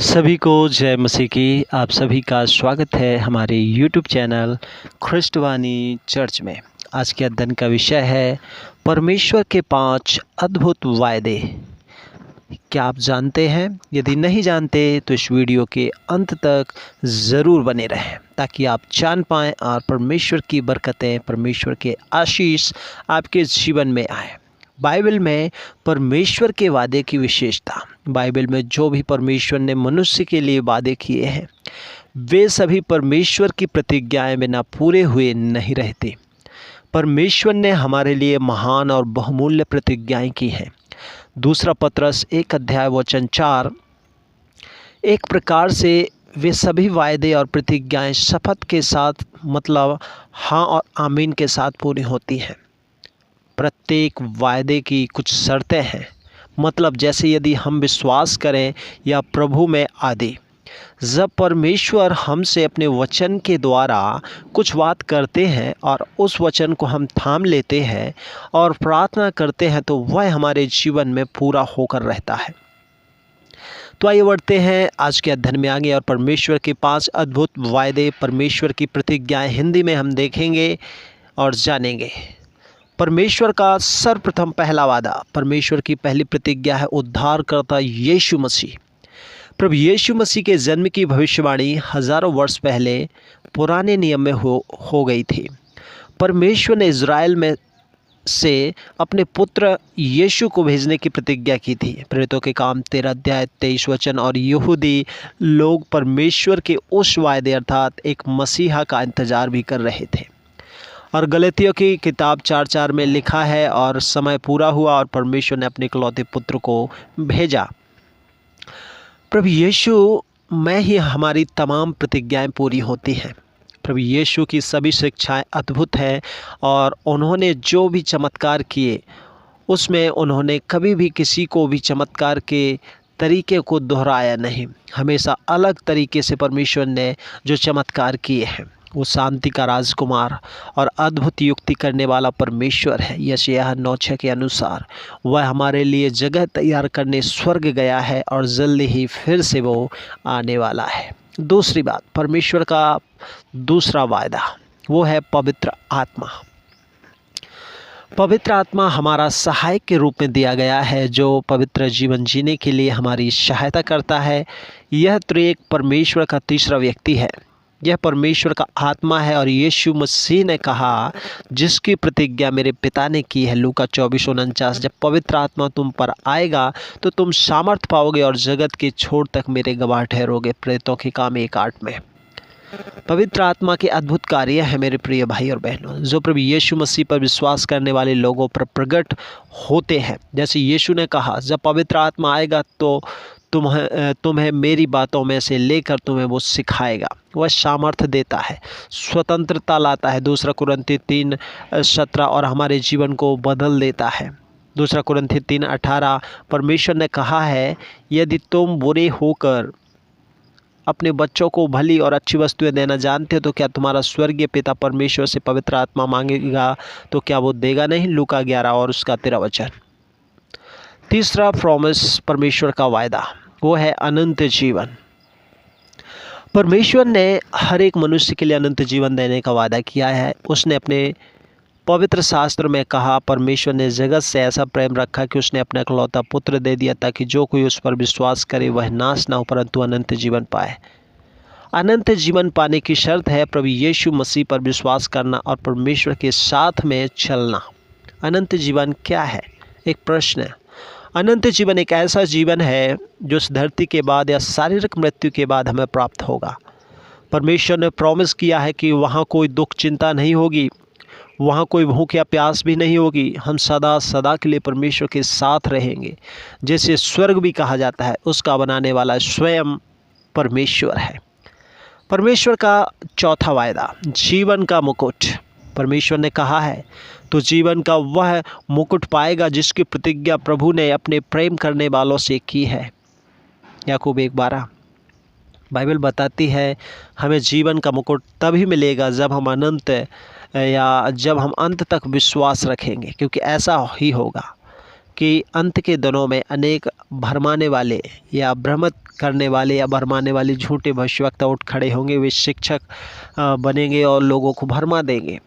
सभी को जय मसीह की। आप सभी का स्वागत है हमारे YouTube चैनल ख्रिस्टवानी चर्च में। आज के अध्ययन का विषय है परमेश्वर के 5 अद्भुत वायदे। क्या आप जानते हैं? यदि नहीं जानते तो इस वीडियो के अंत तक ज़रूर बने रहें ताकि आप जान पाएँ और परमेश्वर की बरकतें, परमेश्वर के आशीष आपके जीवन में आए। बाइबल में परमेश्वर के वादे की विशेषता। बाइबल में जो भी परमेश्वर ने मनुष्य के लिए वादे किए हैं वे सभी परमेश्वर की प्रतिज्ञाएं बिना पूरे हुए नहीं रहते। परमेश्वर ने हमारे लिए महान और बहुमूल्य प्रतिज्ञाएं की हैं। दूसरा पत्रस 1:4। एक प्रकार से वे सभी वायदे और प्रतिज्ञाएं शपथ के साथ मतलब हाँ और आमीन के साथ पूरी होती हैं। प्रत्येक वायदे की कुछ शर्तें हैं, मतलब जैसे यदि हम विश्वास करें या प्रभु में आदि। जब परमेश्वर हमसे अपने वचन के द्वारा कुछ बात करते हैं और उस वचन को हम थाम लेते हैं और प्रार्थना करते हैं तो वह हमारे जीवन में पूरा होकर रहता है। तो आइए बढ़ते हैं आज के अध्ययन में आगे और परमेश्वर के 5 अद्भुत वायदे, परमेश्वर की प्रतिज्ञाएं हिंदी में हम देखेंगे और जानेंगे। परमेश्वर का सर्वप्रथम पहला वादा, परमेश्वर की पहली प्रतिज्ञा है उद्धारकर्ता यीशु मसीह। प्रभु यीशु मसीह के जन्म की भविष्यवाणी हजारों वर्ष पहले पुराने नियम में हो गई थी। परमेश्वर ने इज़राइल में से अपने पुत्र यीशु को भेजने की प्रतिज्ञा की थी। प्रेरितों के काम 13:23 और यहूदी लोग परमेश्वर के उस वायदे अर्थात एक मसीहा का इंतजार भी कर रहे थे। और गलातियों की किताब 4:4 में लिखा है, और समय पूरा हुआ और परमेश्वर ने अपने इकलौते पुत्र को भेजा। प्रभु यीशु में ही हमारी तमाम प्रतिज्ञाएं पूरी होती हैं। प्रभु यीशु की सभी शिक्षाएं अद्भुत हैं और उन्होंने जो भी चमत्कार किए उसमें उन्होंने कभी भी किसी को भी चमत्कार के तरीके को दोहराया नहीं। हमेशा अलग तरीके से परमेश्वर ने जो चमत्कार किए हैं वो शांति का राजकुमार और अद्भुत युक्ति करने वाला परमेश्वर है। यशायाह 9:6 के अनुसार वह हमारे लिए जगह तैयार करने स्वर्ग गया है और जल्दी ही फिर से वो आने वाला है। दूसरी बात, परमेश्वर का दूसरा वायदा वो है पवित्र आत्मा। पवित्र आत्मा हमारा सहायक के रूप में दिया गया है जो पवित्र जीवन जीने के लिए हमारी सहायता करता है। यह त्रिएक परमेश्वर का तीसरा व्यक्ति है। यह परमेश्वर का आत्मा है और यीशु मसीह ने कहा, जिसकी प्रतिज्ञा मेरे पिता ने की है, लूका 24:49, जब पवित्र आत्मा तुम पर आएगा तो तुम सामर्थ पाओगे और जगत के छोर तक मेरे गवाह ठहरोगे। प्रेरितों के काम 1:8 में। पवित्र आत्मा के अद्भुत कार्य है मेरे प्रिय भाई और बहनों, जो प्रभु यीशु मसीह पर विश्वास करने वाले लोगों पर प्रकट होते हैं। जैसे यीशु ने कहा, जब पवित्र आत्मा आएगा तो तुम्हें मेरी बातों में से लेकर तुम्हें वो सिखाएगा। वह सामर्थ्य देता है, स्वतंत्रता लाता है, 2 कुरिन्थी 3:17, और हमारे जीवन को बदल देता है। 2 कुरिन्थी 3:18 परमेश्वर ने कहा है, यदि तुम बुरे होकर अपने बच्चों को भली और अच्छी वस्तुएं देना जानते हो तो क्या तुम्हारा स्वर्गीय पिता परमेश्वर से पवित्र आत्मा मांगेगा तो क्या वो देगा नहीं। लूका 11 और उसका 13 तीसरा प्रॉमिस, परमेश्वर का वायदा, वो है अनंत जीवन। परमेश्वर ने हर एक मनुष्य के लिए अनंत जीवन देने का वादा किया है। उसने अपने पवित्र शास्त्र में कहा, परमेश्वर ने जगत से ऐसा प्रेम रखा कि उसने अपना इकलौता पुत्र दे दिया ताकि जो कोई उस पर विश्वास करे वह नाश ना हो परंतु अनंत जीवन पाए। अनंत जीवन पाने की शर्त है प्रभु यीशु मसीह पर विश्वास करना और परमेश्वर के साथ में चलना। अनंत जीवन क्या है? एक प्रश्न है। अनंत जीवन एक ऐसा जीवन है जो इस धरती के बाद या शारीरिक मृत्यु के बाद हमें प्राप्त होगा। परमेश्वर ने प्रॉमिस किया है कि वहाँ कोई दुख चिंता नहीं होगी, वहाँ कोई भूख या प्यास भी नहीं होगी। हम सदा सदा के लिए परमेश्वर के साथ रहेंगे। जैसे स्वर्ग भी कहा जाता है, उसका बनाने वाला स्वयं परमेश्वर है। परमेश्वर का चौथा वायदा, जीवन का मुकुट। परमेश्वर ने कहा है, तो जीवन का वह मुकुट पाएगा जिसकी प्रतिज्ञा प्रभु ने अपने प्रेम करने वालों से की है। याकूब 1:12 बाइबल बताती है, हमें जीवन का मुकुट तभी मिलेगा जब हम जब हम अंत तक विश्वास रखेंगे, क्योंकि ऐसा ही होगा कि अंत के दिनों में अनेक भरमाने वाले या भ्रमित करने वाले या भरमाने वाले झूठे भविष्यवक्ता उठ खड़े होंगे। वे शिक्षक बनेंगे और लोगों को भरमा देंगे।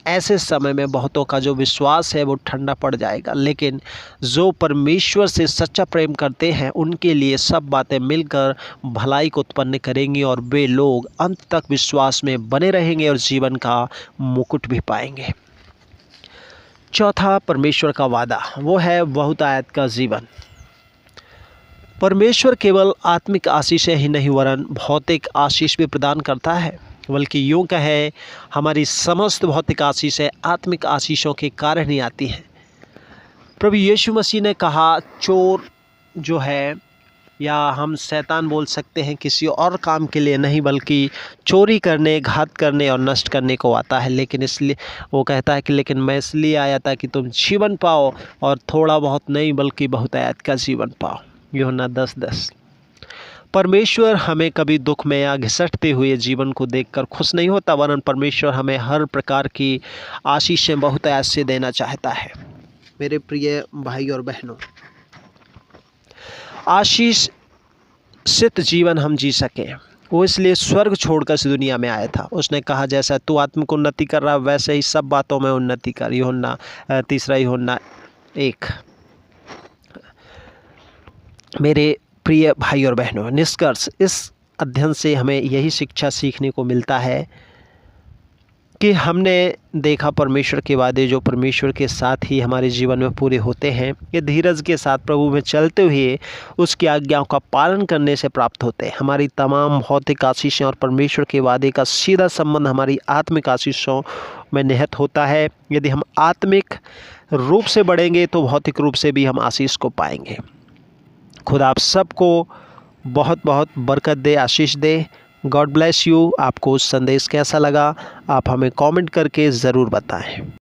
ऐसे समय में बहुतों का जो विश्वास है वो ठंडा पड़ जाएगा, लेकिन जो परमेश्वर से सच्चा प्रेम करते हैं उनके लिए सब बातें मिलकर भलाई को उत्पन्न करेंगी और वे लोग अंत तक विश्वास में बने रहेंगे और जीवन का मुकुट भी पाएंगे। चौथा परमेश्वर का वादा, वो है बहुतायत का जीवन। परमेश्वर केवल आत्मिक आशीषें ही नहीं वरन भौतिक आशीष भी प्रदान करता है, बल्कि यूँ कहे हमारी समस्त भौतिक आशीषें आत्मिक आशीषों के कारण ही आती हैं। प्रभु यीशु मसीह ने कहा, चोर जो है या हम शैतान बोल सकते हैं, किसी और काम के लिए नहीं बल्कि चोरी करने, घात करने और नष्ट करने को आता है। लेकिन इसलिए वो कहता है कि लेकिन मैं इसलिए आया था कि तुम जीवन पाओ और थोड़ा बहुत नहीं बल्कि बहुतायत का जीवन पाओ। यूहन्ना 10:10। परमेश्वर हमें कभी दुख में या घिसटते हुए जीवन को देखकर खुश नहीं होता, वरन परमेश्वर हमें हर प्रकार की आशीषें बहुतायत से देना चाहता है। मेरे प्रिय भाई और बहनों, आशीषित जीवन हम जी सकें, वो इसलिए स्वर्ग छोड़कर इस दुनिया में आया था। उसने कहा, जैसा तू आत्मिक उन्नति कर रहा वैसे ही सब बातों में उन्नति कर। यूहन्ना 3:1। मेरे प्रिय भाई और बहनों, निष्कर्ष इस अध्ययन से हमें यही शिक्षा सीखने को मिलता है कि हमने देखा परमेश्वर के वादे जो परमेश्वर के साथ ही हमारे जीवन में पूरे होते हैं, ये धीरज के साथ प्रभु में चलते हुए उसकी आज्ञाओं का पालन करने से प्राप्त होते हैं। हमारी तमाम भौतिक आशीषें और परमेश्वर के वादे का सीधा संबंध हमारी आत्मिक आशीषों में निहित होता है। यदि हम आत्मिक रूप से बढ़ेंगे तो भौतिक रूप से भी हम आशीष को पाएंगे। खुदा आप सबको बहुत बहुत बरकत दे, आशीष दे। God bless you. आपको संदेश कैसा लगा आप हमें कमेंट करके ज़रूर बताएं।